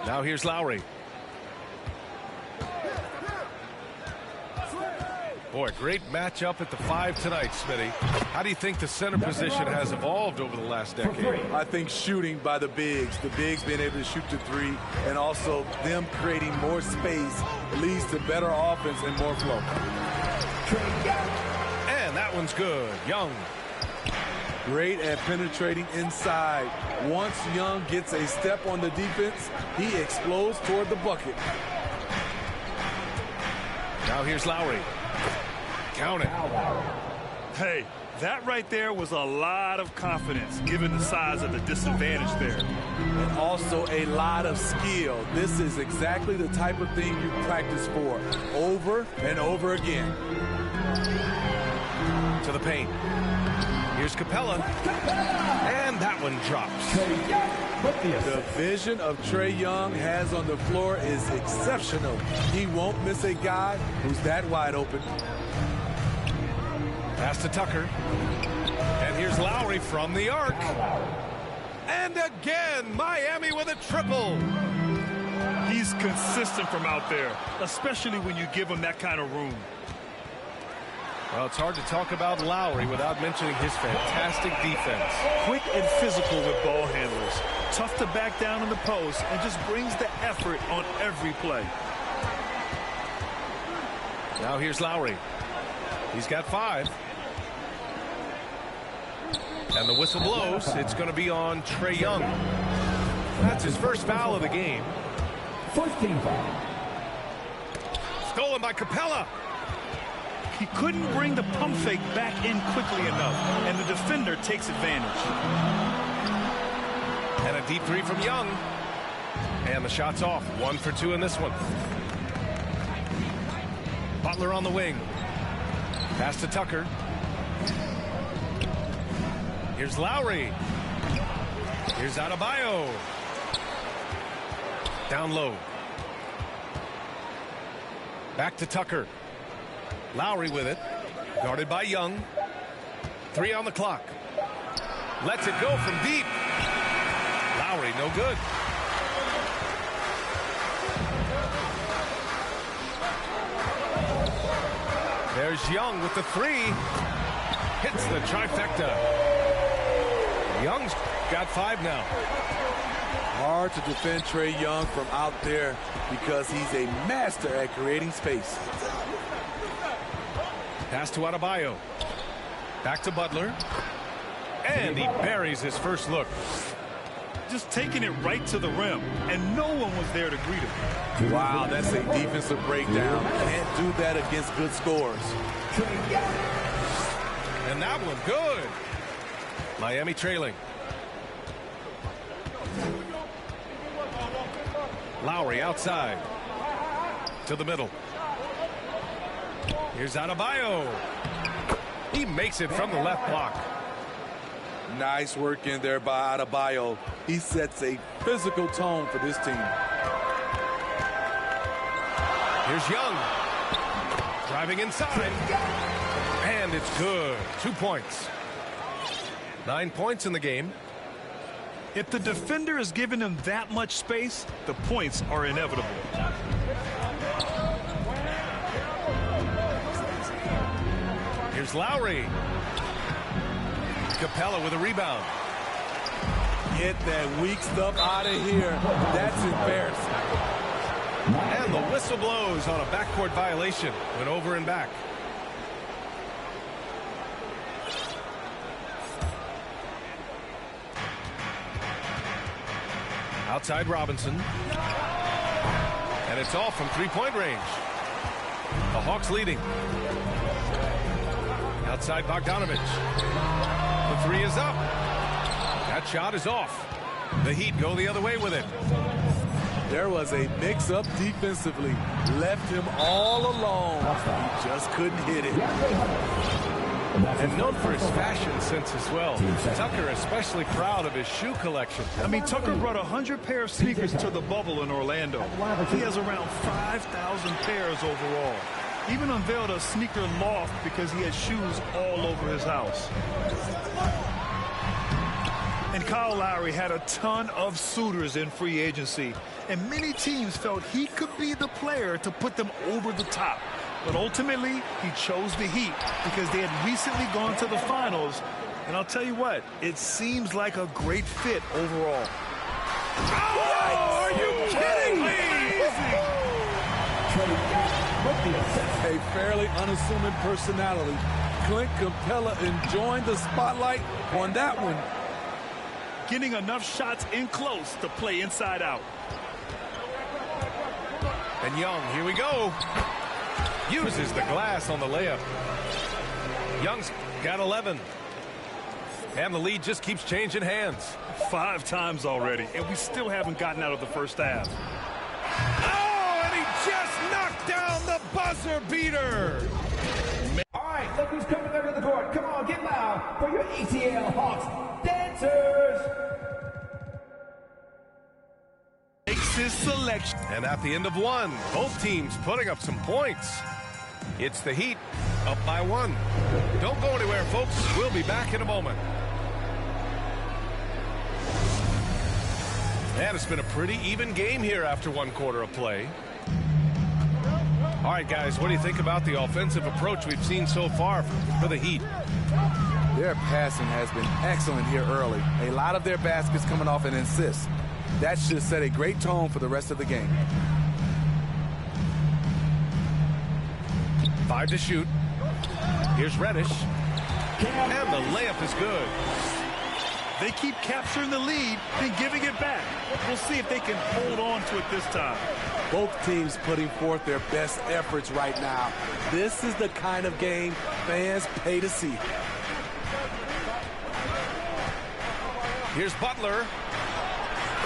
Now here's Lowry. Boy, great matchup at the 5 tonight, Smitty. How do you think the center position has evolved over the last decade? I think shooting by the bigs being able to shoot the 3, and also them creating more space leads to better offense and more flow. And that one's good. Young. Great at penetrating inside. Once Young gets a step on the defense, he explodes toward the bucket. Now here's Lowry. Count it. Hey, that right there was a lot of confidence given the size of the disadvantage there. And also a lot of skill. This is exactly the type of thing you practice for over and over again. To the paint. Here's Capella. And that one drops. The vision of Trae Young has on the floor is exceptional. He won't miss a guy who's that wide open. Pass to Tucker. And here's Lowry from the arc. And again, Miami with a triple. He's consistent from out there, especially when you give him that kind of room. Well, it's hard to talk about Lowry without mentioning his fantastic defense. Quick and physical with ball handlers. Tough to back down in the post and just brings the effort on every play. Now here's Lowry. He's got 5. And the whistle blows. It's going to be on Trae Young. That's his first foul of the game. 14 foul. Stolen by Capella. He couldn't bring the pump fake back in quickly enough, and the defender takes advantage. And a deep 3 from Young. And the shot's off. 1 for 2 in this one. Butler on the wing. Pass to Tucker. Here's Lowry. Here's Adebayo. Down low. Back to Tucker. Lowry with it. Guarded by Young. 3 on the clock. Lets it go from deep. Lowry, no good. There's Young with the 3. Hits the trifecta. Young's got 5 now. Hard to defend Trae Young from out there because he's a master at creating space. Pass to Adebayo. Back to Butler. And he buries his first look. Just taking it right to the rim, and no one was there to greet him. Wow, that's a defensive breakdown. Can't do that against good scores. And that one, good. Miami trailing. Lowry outside. To the middle. Here's Adebayo. He makes it from the left block. Nice work in there by Adebayo. He sets a physical tone for this team. Here's Young. Driving inside. And it's good. 2 points. 9 points in the game. If the defender is giving him that much space, the points are inevitable. Here's Lowry. Capella with a rebound. Get that weak stuff out of here. That's embarrassing. And the whistle blows on a backcourt violation. Went over and back. Outside Robinson. And it's off from 3-point range. The Hawks leading. Outside Bogdanovich. The 3 is up. That shot is off. The Heat go the other way with it. There was a mix-up defensively. Left him all alone. He just couldn't hit it. And known for his fashion sense as well. Tucker especially proud of his shoe collection. I mean, Tucker brought 100 pair of sneakers to the bubble in Orlando. He has around 5,000 pairs overall. Even unveiled a sneaker loft because he had shoes all over his house. And Kyle Lowry had a ton of suitors in free agency, and many teams felt he could be the player to put them over the top. But ultimately, he chose the Heat because they had recently gone to the finals. And I'll tell you what, it seems like a great fit overall. Oh, are you kidding me? A fairly unassuming personality. Clint Capella enjoying the spotlight on that one. Getting enough shots in close to play inside out. And Young, here we go. Uses the glass on the layup. Young's got 11. And the lead just keeps changing hands. 5 times already, and we still haven't gotten out of the first half. Oh, and he just knocked down the buzzer beater. All right, look who's coming over the court. Come on, get loud for your ETL Hawks dancers. Makes his selection. And at the end of one, both teams putting up some points. It's the Heat up by 1. Don't go anywhere, folks. We'll be back in a moment. And it's been a pretty even game here after 1 quarter of play. All right, guys, what do you think about the offensive approach we've seen so far for the Heat? Their passing has been excellent here early. A lot of their baskets coming off an assist. That should set a great tone for the rest of the game. 5 to shoot. Here's Reddish. And the layup is good. They keep capturing the lead and giving it back. We'll see if they can hold on to it this time. Both teams putting forth their best efforts right now. This is the kind of game fans pay to see. Here's Butler.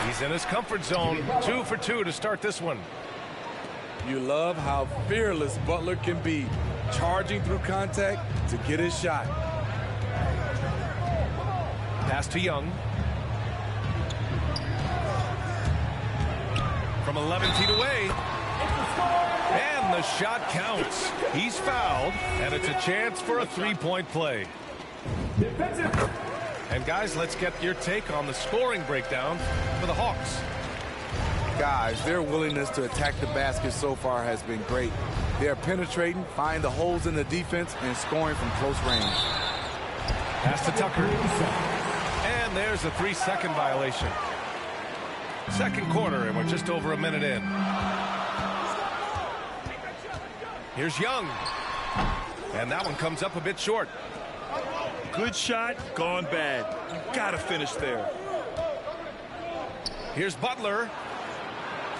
He's in his comfort zone. 2 for 2 to start this one. You love how fearless Butler can be, charging through contact to get his shot. Pass to Young. From 11 feet away. And the shot counts. He's fouled, and it's a chance for a 3-point play. And guys, let's get your take on the scoring breakdown for the Hawks. Guys, their willingness to attack the basket so far has been great. They are penetrating, finding the holes in the defense, and scoring from close range. Pass to Tucker. And there's a 3-second violation. Second quarter, and we're just over a minute in. Here's Young. And that one comes up a bit short. Good shot, gone bad. You gotta finish there. Here's Butler.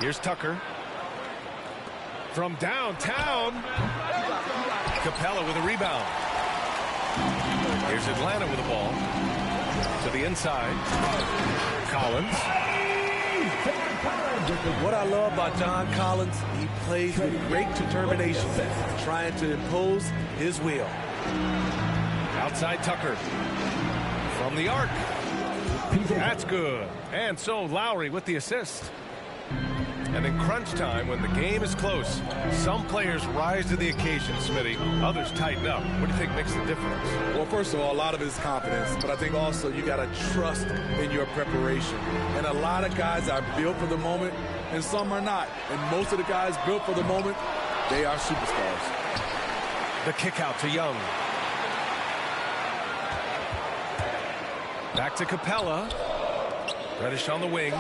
Here's Tucker. From downtown. Capella with a rebound. Here's Atlanta with the ball. To the inside. Collins. What I love about John Collins, he plays with great determination, trying to impose his will. Outside Tucker. From the arc. That's good. And so Lowry with the assist. And in crunch time, when the game is close, some players rise to the occasion, Smitty. Others tighten up. What do you think makes the difference? Well, first of all, a lot of it is confidence, but I think also you got to trust in your preparation. And a lot of guys are built for the moment, and some are not. And most of the guys built for the moment, they are superstars. The kick out to Young. Back to Capella. Reddish on the wing.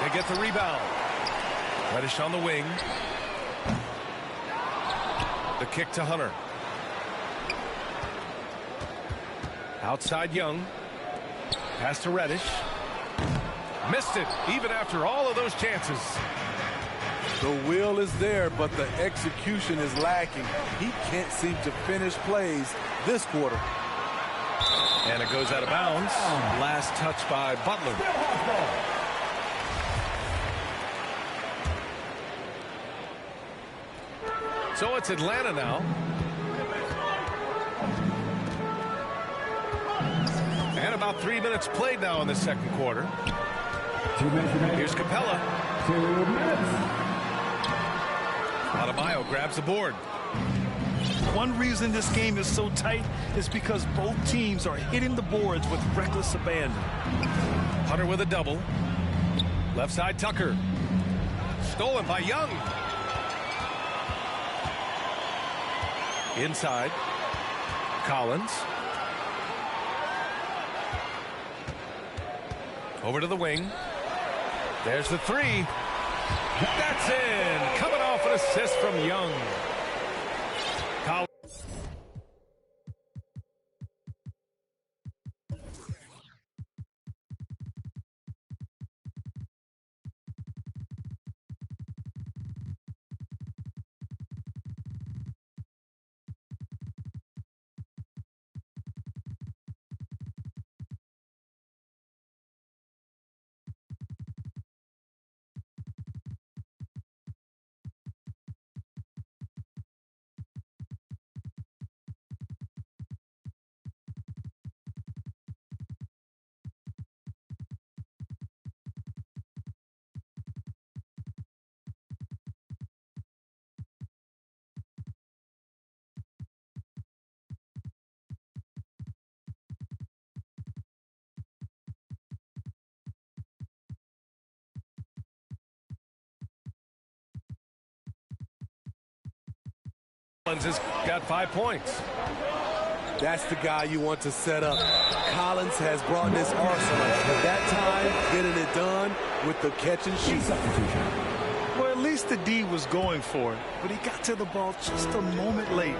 They get the rebound. Reddish on the wing. The kick to Hunter. Outside Young. Pass to Reddish. Missed it, even after all of those chances. The will is there, but the execution is lacking. He can't seem to finish plays this quarter. And it goes out of bounds. Last touch by Butler. So it's Atlanta now. And about 3 minutes played now in the second quarter. 2 minutes remaining. Here's Capella. 2 minutes. Adebayo grabs the board. One reason this game is so tight is because both teams are hitting the boards with reckless abandon. Hunter with a double. Left side Tucker. Stolen by Young. Inside. Collins. Over to the wing. There's the three. That's in. Coming off an assist from Young. Collins. Has got 5 points. That's the guy you want to set up. Collins has brought this arsenal, but that time getting it done with the catch and shoot. Well, at least the D was going for it, but he got to the ball just a moment late.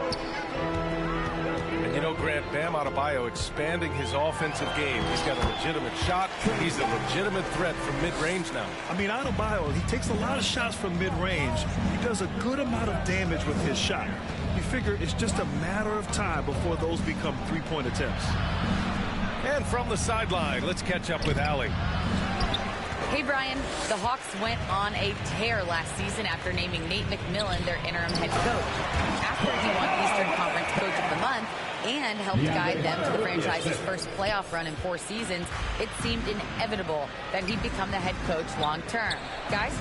And you know, Grant, Bam Adebayo expanding his offensive game. He's got a legitimate shot. He's a legitimate threat from mid-range now. I mean, Adebayo, he takes a lot of shots from mid-range. He does a good amount of damage with his shot. You figure it's just a matter of time before those become three-point attempts. And from the sideline, let's catch up with Allie. Hey, Brian. The Hawks went on a tear last season after naming Nate McMillan their interim head coach. After he won Eastern Conference Coach of the Month and helped guide them to the franchise's first playoff run in 4 seasons, it seemed inevitable that he'd become the head coach long-term. Guys?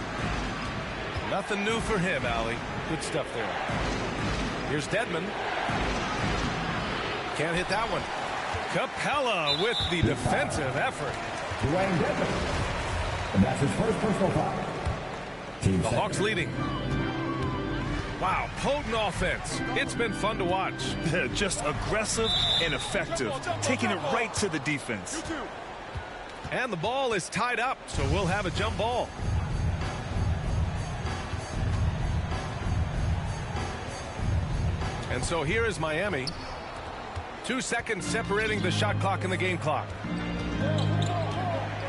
Nothing new for him, Allie. Good stuff there. Here's Dedmon. Can't hit that one. Capella with the defensive effort. Dwayne Dedmon. And that's his first personal foul. The Hawks leading. Wow, potent offense. It's been fun to watch. Just aggressive and effective, taking it right to the defense. And the ball is tied up, so we'll have a jump ball. And so here is Miami. 2 seconds separating the shot clock and the game clock.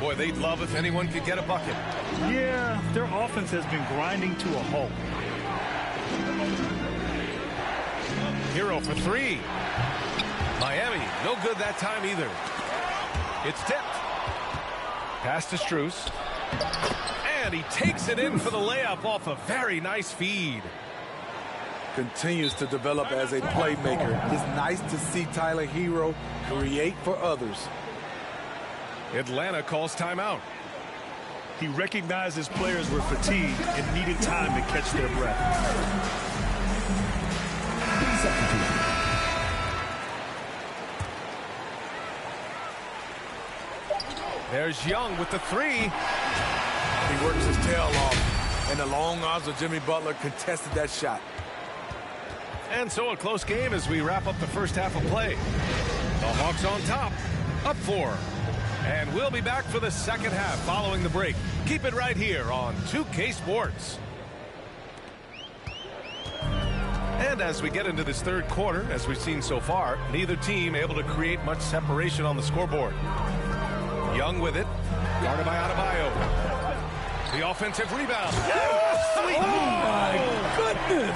Boy, they'd love if anyone could get a bucket. Yeah, their offense has been grinding to a halt. Hero for 3. Miami, no good that time either. It's tipped. Pass to Strus. And he takes it in for the layup off a very nice feed. Continues to develop as a playmaker. It's nice to see Tyler Hero create for others. Atlanta calls timeout. He recognized his players were fatigued and needed time to catch their breath. There's Young with the 3. He works his tail off, and the long arms of Jimmy Butler contested that shot. And so a close game as we wrap up the first half of play. The Hawks on top, up 4. And we'll be back for the second half following the break. Keep it right here on 2K Sports. And as we get into this third quarter, as we've seen so far, neither team able to create much separation on the scoreboard. Young with it, guarded by Adebayo. The offensive rebound. Sweet. Oh, my goodness.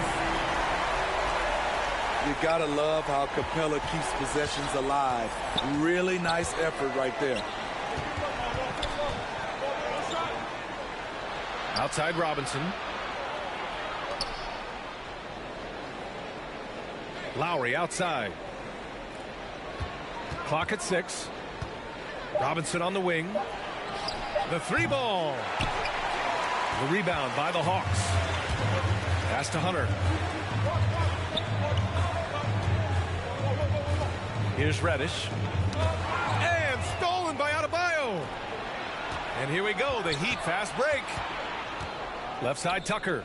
You gotta love how Capella keeps possessions alive. Really nice effort right there. Outside Robinson. Lowry outside. Clock at 6. Robinson on the wing. The 3 ball. The rebound by the Hawks. Pass to Hunter. Here's Reddish. And stolen by Adebayo. And here we go, the Heat fast break. Left side Tucker.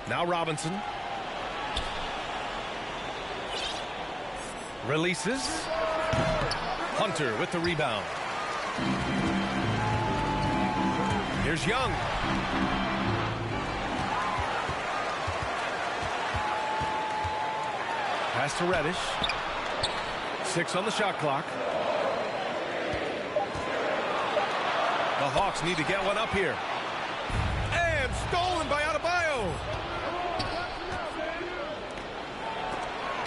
Now Robinson. Releases. Hunter with the rebound. Here's Young. Pass to Reddish. 6 on the shot clock. The Hawks need to get one up here. And stolen by Adebayo.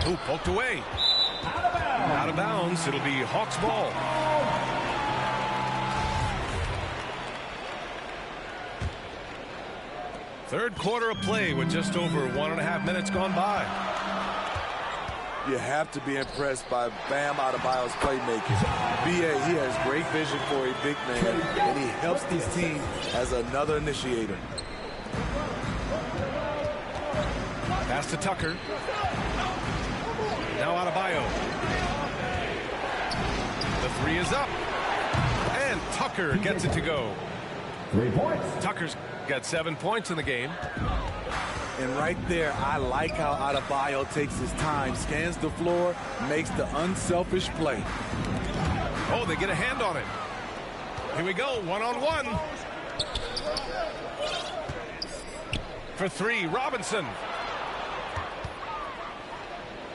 Ooh, poked away. Out of bounds. It'll be Hawks ball. Third quarter of play with just over 1.5 minutes gone by. You have to be impressed by Bam Adebayo's playmaking. B.A., he has great vision for a big man, and he helps this team as another initiator. Pass to Tucker. Now Adebayo. The 3 is up. And Tucker gets it to go. 3 points. Tucker's got 7 points in the game. And right there, I like how Adebayo takes his time, scans the floor, makes the unselfish play. Oh, they get a hand on it. Here we go, one-on-one. For 3, Robinson.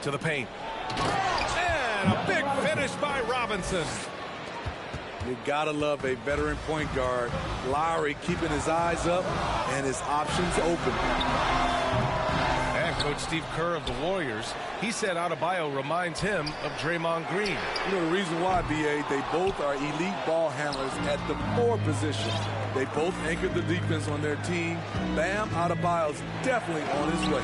To the paint. And a big finish by Robinson. You gotta love a veteran point guard. Lowry keeping his eyes up and his options open. And Coach Steve Kerr of the Warriors, he said Adebayo reminds him of Draymond Green. You know the reason why, B.A., they both are elite ball handlers at the 4 position. They both anchor the defense on their team. Bam Adebayo's definitely on his way.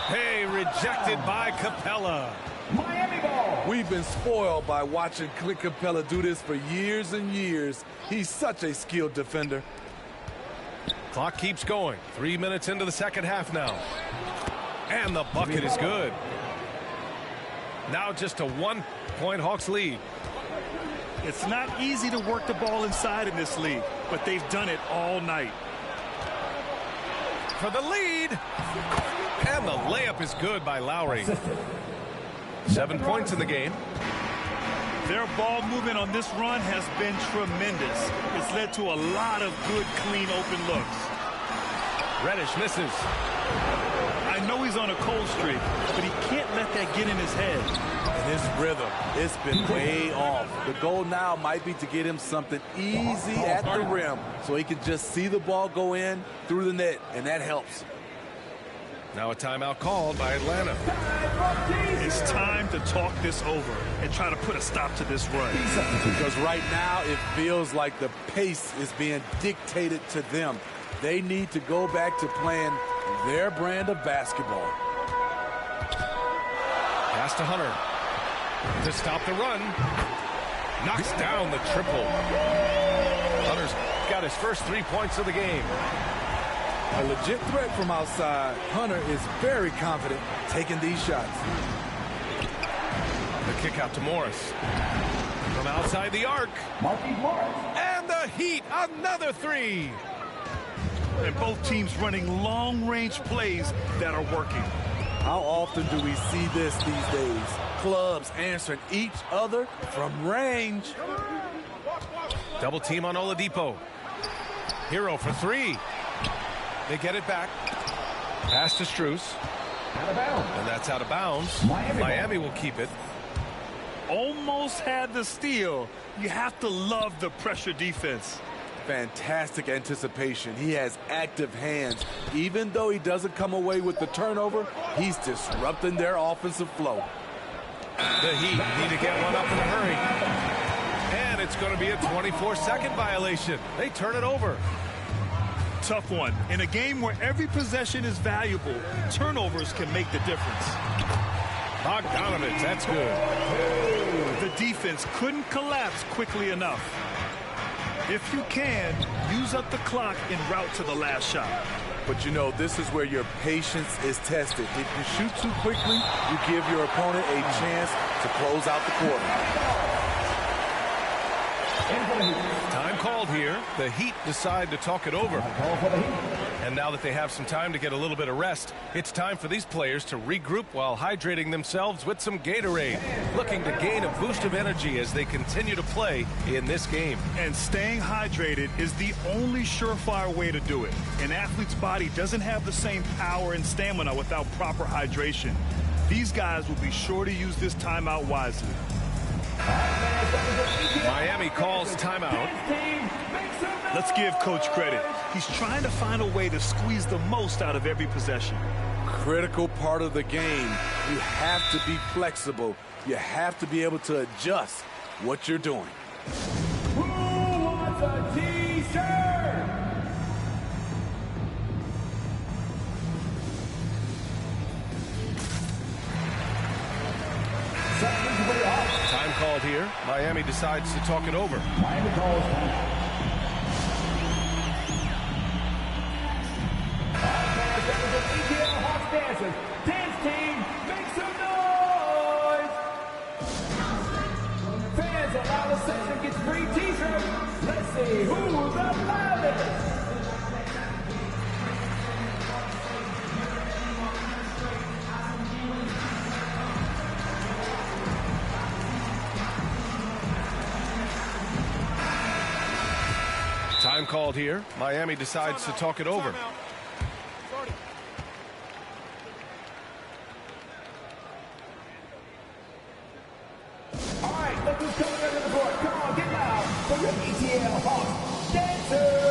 Hey, rejected by Capella. Miami ball. We've been spoiled by watching Clint Capella do this for years and years. He's such a skilled defender. Clock keeps going. 3 minutes into the second half now. And the bucket is good. Now just a 1-point Hawks lead. It's not easy to work the ball inside in this league, but they've done it all night. For the lead. And the layup is good by Lowry. 7 points in the game. Their ball movement on this run has been tremendous. It's led to a lot of good, clean, open looks. Reddish misses. I know he's on a cold streak, but he can't let that get in his head. And his rhythm, it's been way off. The goal now might be to get him something easy at the rim so he can just see the ball go in through the net, and that helps. Now a timeout called by Atlanta. It's time to talk this over and try to put a stop to this run. Because right now it feels like the pace is being dictated to them. They need to go back to playing their brand of basketball. Pass to Hunter. To stop the run. Knocks down the triple. Hunter's got his first 3 points of the game. A legit threat from outside. Hunter is very confident taking these shots. The kick out to Morris. From outside the arc. And the Heat, another 3. And both teams running long-range plays that are working. How often do we see this these days? Clubs answering each other from range. Double team on Oladipo. Hero for 3. They get it back. Pass to Strus. And that's out of bounds. Miami will keep it. Almost had the steal. You have to love the pressure defense. Fantastic anticipation. He has active hands. Even though he doesn't come away with the turnover, he's disrupting their offensive flow. The Heat need to get one up in a hurry. And it's going to be a 24-second violation. They turn it over. Tough one. In a game where every possession is valuable, turnovers can make the difference. Bogdanovich, that's good. The defense couldn't collapse quickly enough. If you can, use up the clock en route to the last shot. But you know, this is where your patience is tested. If you shoot too quickly, you give your opponent a chance to close out the quarter. Time called here. The Heat decide to talk it over. And now that they have some time to get a little bit of rest, it's time for these players to regroup while hydrating themselves with some Gatorade, looking to gain a boost of energy as they continue to play in this game. And staying hydrated is the only surefire way to do it. An athlete's body doesn't have the same power and stamina without proper hydration. These guys will be sure to use this timeout wisely. Miami calls timeout. Let's give Coach credit. He's trying to find a way to squeeze the most out of every possession. Critical part of the game. You have to be flexible. You have to be able to adjust what you're doing. Who wants a T-shirt? Time called here. Miami decides to talk it over. Miami calls time. ETL Hawks dancers. Dance team, make some noise. Fans allow the section gets free T-shirts. Let's see who's the loudest. Time called here. Miami decides to talk it over. All right, look who's coming under the court. Come on, get loud for your ETL Hawks dancers.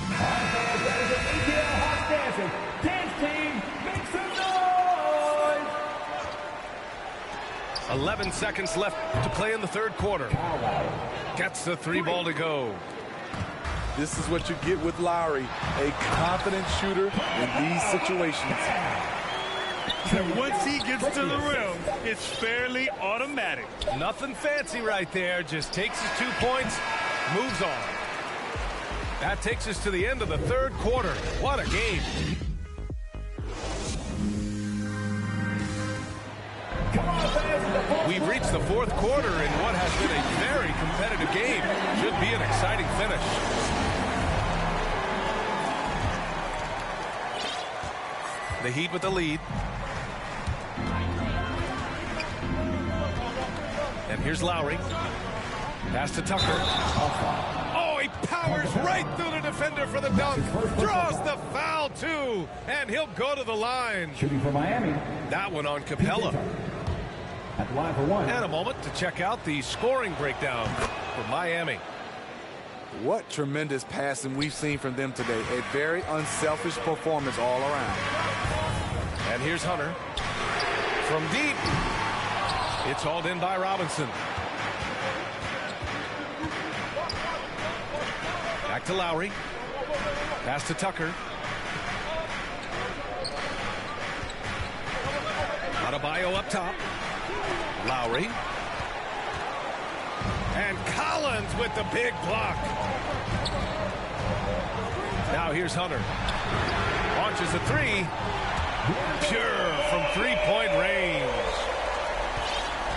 All right, fans, that is your ETL Hawks dancers. Dance team, make some noise. 11 seconds left to play in the third quarter. Gets the three ball to go. This is what you get with Lowry, a confident shooter in these situations. And once he gets to the rim, it's fairly automatic. Nothing fancy right there. Just takes his 2 points, moves on. That takes us to the end of the third quarter. What a game. We've reached the fourth quarter in what has been a very competitive game. Should be an exciting finish. The Heat with the lead. And here's Lowry. Pass to Tucker. Oh, he powers right through the defender for the dunk. Draws the foul, too. And he'll go to the line. Shooting for Miami. That one on Capella. At the line for one. And a moment to check out the scoring breakdown for Miami. What tremendous passing we've seen from them today. A very unselfish performance all around. And here's Hunter. From deep. It's hauled in by Robinson. Back to Lowry. Pass to Tucker. Adebayo up top. Lowry. And Collins with the big block. Now here's Hunter. Launches a three. Pure from three-point range.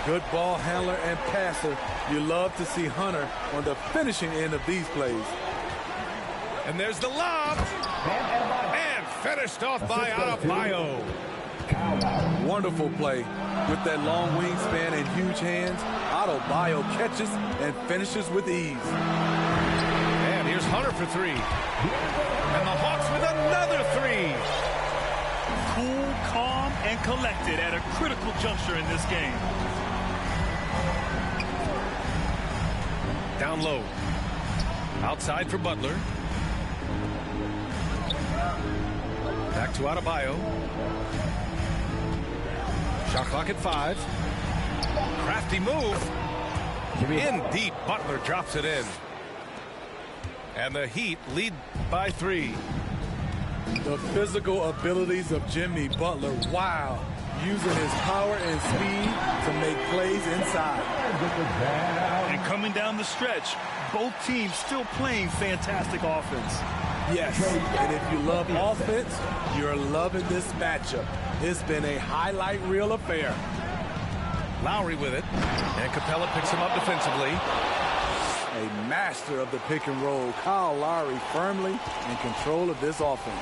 Good ball handler and passer. You love to see Hunter on the finishing end of these plays. And there's the lob. And finished off by Adebayo. Wonderful play. With that long wingspan and huge hands, Adebayo catches and finishes with ease. And here's Hunter for three. And the Hawks with another three. Cool, calm, and collected at a critical juncture in this game. Down low. Outside for Butler. Back to Adebayo. Shot clock at 5. Crafty move. In deep. Butler drops it in. And the Heat lead by 3. The physical abilities of Jimmy Butler. Wow. using his power and speed to make plays inside. And coming down the stretch, both teams still playing fantastic offense. Yes, and if you love offense, you're loving this matchup. It's been a highlight reel affair. Lowry with it, and Capella picks him up defensively. A master of the pick and roll, Kyle Lowry firmly in control of this offense.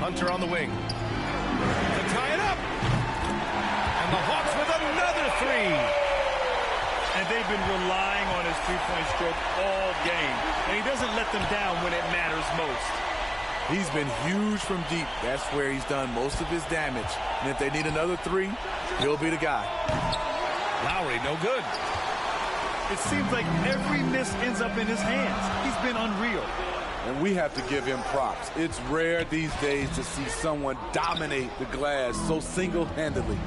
Hunter on the wing to tie it up. And the Hawks with another three. And they've been relying on his three-point stroke all game. And he doesn't let them down when it matters most. He's been huge from deep. That's where he's done most of his damage. And if they need another three, he'll be the guy. Lowry, no good. It seems like every miss ends up in his hands. He's been unreal. And we have to give him props. It's rare these days to see someone dominate the glass so single-handedly.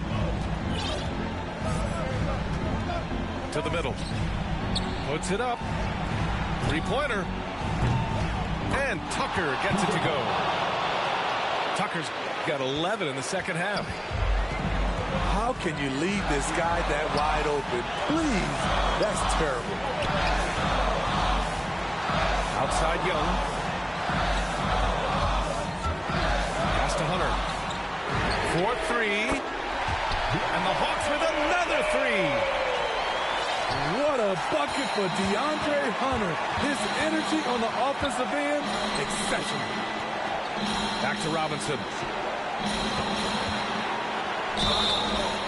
To the middle. Puts it up. Three-pointer. And Tucker gets it to go. Tucker's got 11 in the second half. How can you leave this guy that wide open? Please. That's terrible. Outside Young. Pass to Hunter. 4-3. And the Hawks with another three. What a bucket for DeAndre Hunter. His energy on the offensive end, exceptional. Back to Robinson.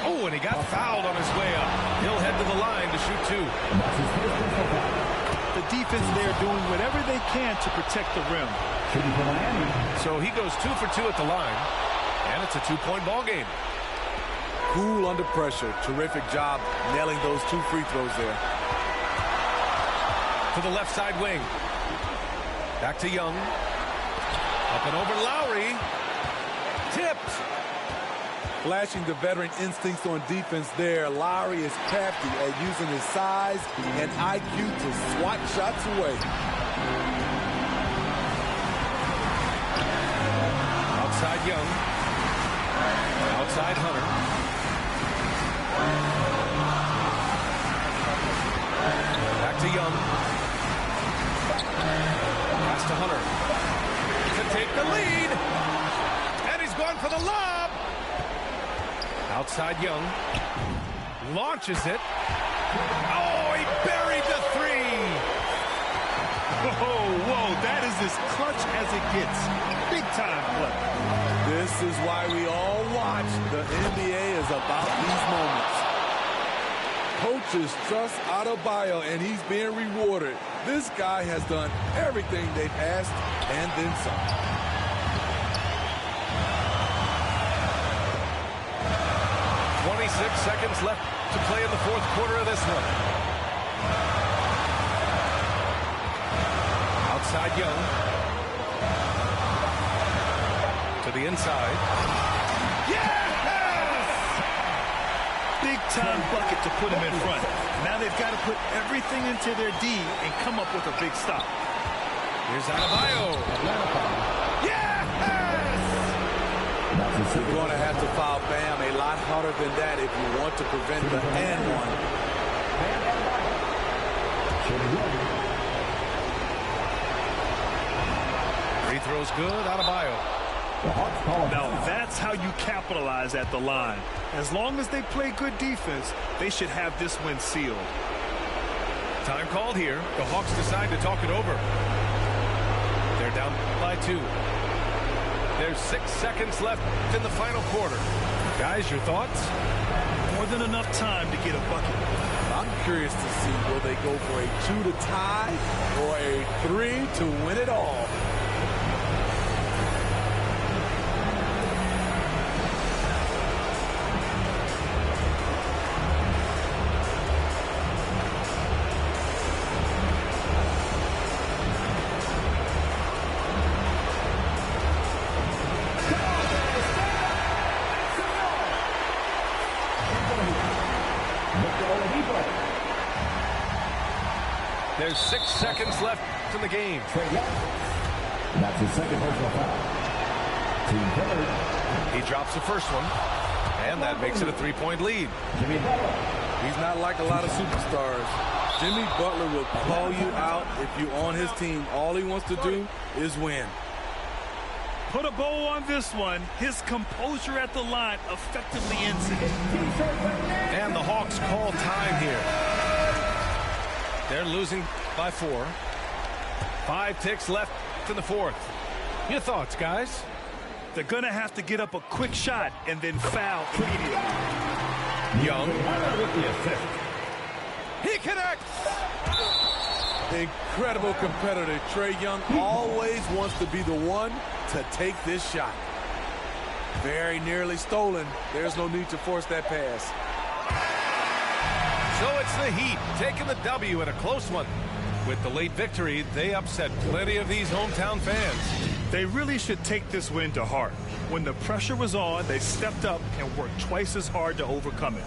Oh, and he got fouled on his way up. He'll head to the line to shoot two. The defense there doing whatever they can to protect the rim. So he goes 2 for 2 at the line, and it's a two-point ball game. Cool under pressure. Terrific job nailing those two free throws there. To the left side wing. Back to Young. Up and over Lowry. Tipped. Flashing the veteran instincts on defense there. Lowry is crafty at using his size and IQ to swat shots away. Outside Young. Outside Hunter. Back to Young. Pass to Hunter. To take the lead. And he's gone for the lob. Outside Young. Launches it. Oh, he buried the three. Whoa, that is as clutch as it gets. Big time play. This is why we all watch. The NBA is about these moments. Coaches trust Adebayo, and he's being rewarded. This guy has done everything they've asked and then some. Seconds left to play in the fourth quarter of this one. Outside Young. To the inside. Yes! Big time bucket to put him in front. Now they've got to put everything into their D and come up with a big stop. Here's Adebayo. Yes! You're going to have to foul Bam a lot harder than that if you want to prevent the and one. Free throw's good, Adebayo. Now that's how you capitalize at the line. As long as they play good defense, they should have this win sealed. Time called here. The Hawks decide to talk it over. They're down by 2. There's 6 seconds left in the final quarter. Guys, your thoughts? More than enough time to get a bucket. I'm curious to see, will they go for a 2 to tie or a 3 to win it all? There's 6 seconds left in the game. That's his second personal foul. He drops the first one, and that makes it a 3-point lead. He's not like a lot of superstars. Jimmy Butler will call you out if you're on his team. All he wants to do is win. Put a bow on this one. His composure at the line effectively ends it. And the Hawks call time here. They're losing by 4. 5 ticks left in the fourth. Your thoughts, guys? They're going to have to get up a quick shot and then foul immediately. Young. He connects! Incredible competitor. Trae Young always wants to be the one to take this shot. Very nearly stolen. There's no need to force that pass. So it's the Heat taking the W in a close one. With the late victory, they upset plenty of these hometown fans. They really should take this win to heart. When the pressure was on, they stepped up and worked twice as hard to overcome it.